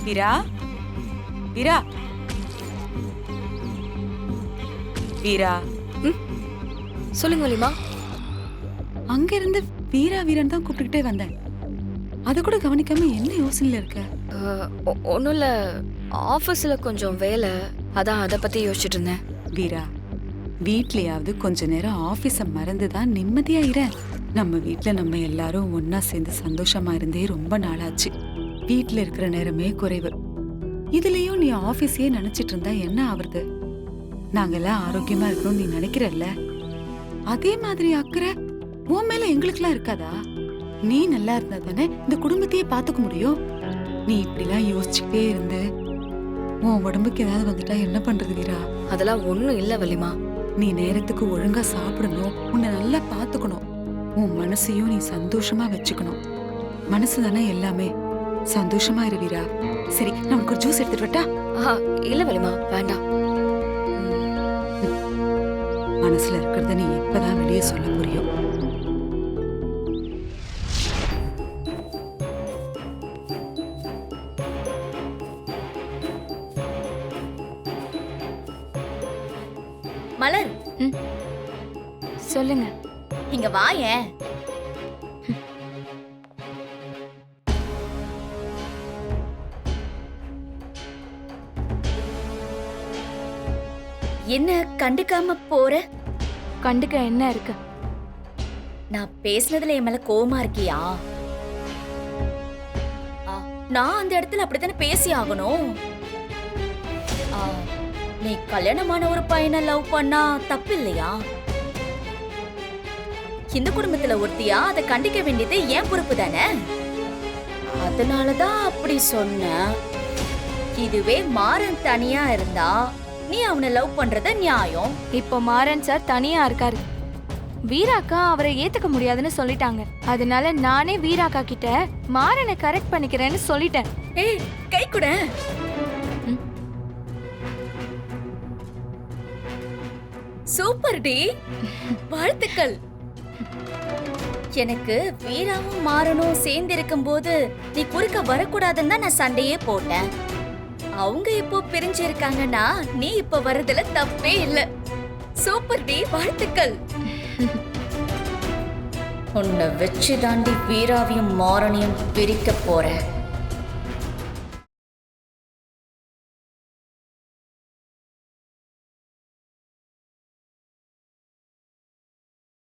வீரா, வீரா, வீரா. சொல்லுங்க வலிமா. அங்க இருந்து வீரா வீரன் தான் கூப்பிட்டுக்கிட்டே வந்தேன். அத கூட கவனிக்காம என்ன யோசனையில இருக்க? ஒன்றும் இல்லை, ஆஃபீஸில் கொஞ்சம் வேலை, அதான் அதை பற்றி யோசிச்சுட்டு இருந்தேன். வீரா, வீட்லயாவது கொஞ்ச நேரம் ஆபீஸ மறந்துதான் நிம்மதியா இரு. நம்ம வீட்ல நம்ம எல்லாரும் ஒன்னா சேர்ந்து சந்தோஷமா இருந்தே ரொம்ப நாளாச்சு. வீட்ல இருக்கிற நேரமே குறைவு. இதுலயும் நீ ஆபீஸே நினைச்சிட்டு இருந்தா என்ன ஆவறது? நாங்கெல்லாம் ஆரோக்கியமா இருக்கணும் நீ நினைக்கிறல்ல, அதே மாதிரி அக்கறை உன் மேல எங்களுக்குலாம் இருக்காதா? நீ நல்லா இருந்தா தானே இந்த குடும்பத்தையே பாத்துக்க முடியும். நீ இப்படிலாம் யோசிச்சுக்கிட்டே இருந்து உன் உடம்புக்கு ஏதாவது வந்துட்டா என்ன பண்றது வீரா? அதெல்லாம் ஒன்றும் இல்லை வலிமா. நீ நேரத்துக்கு ஒழுங்கா சாப்பிடணும், உன்னை நல்லா பாத்துக்கணும், உன் மனசையும் நீ சந்தோஷமா வச்சுக்கணும். மனசு தானே எல்லாமே. சந்தோஷமா இரு வீரா. சரி, நான் உனக்கு ஒரு ஜூஸ் எடுத்துட்டு வரட்டா? இல்லை வலிமா, வேண்டாம். மனசுல இருக்கிறத நீ எப்பதான் வெளியே சொல்ல முடியும்? மலர், சொல்லுங்க. இங்க வாயேன். என்ன கண்டுக்காம போற? கண்டுக்க என்ன இருக்கு? நான் பேசுனதுல என் மேல கோவமா இருக்கியா? நான் அந்த இடத்துல அப்படித்தானே பேசி ஆகணும். நீ கல்யாணமான ஒரு பையனை லவ் பண்ணா தப்பு இல்லையா? இந்த குடும்பத்துல ஒருத்தியா அதை கண்டிக்க வேண்டியது ஏன் பொறுப்பு தானே. அதனாலதான் அப்படி சொன்ன. இதுவே மாறன் தனியா இருந்தா நீ அவனை லவ் பண்றது நியாயம். இப்போ மாறன் சார் தனியா இருக்காரு. வீராக்கா அவரை ஏத்துக்க முடியாதுன்னு சொல்லிட்டாங்க. அதனால நானே வீராக்கா கிட்ட மாறனை கரெக்ட் பண்ணிக்கிறேன்னு சொல்லிட்டேன். ஏய், கை கூட. சூப்பர் டி, வாழ்த்துக்கள். எனக்கு வீராவும் மாறனும் சேர்ந்து இருக்கும் போது நீ குறுக்க வரக்கூடாதுன்னு தான் நான் சண்டையே போட்டேன். அவங்க இப்போ பிரிஞ்சு இருக்காங்கன்னா நீ இப்ப வர்றதுல தப்பே இல்ல. சூப்பர் டி, வாழ்த்துக்கள். உன்னை வச்சு தாண்டி வீராவையும் மாறனையும் பிரிக்க போறேன்.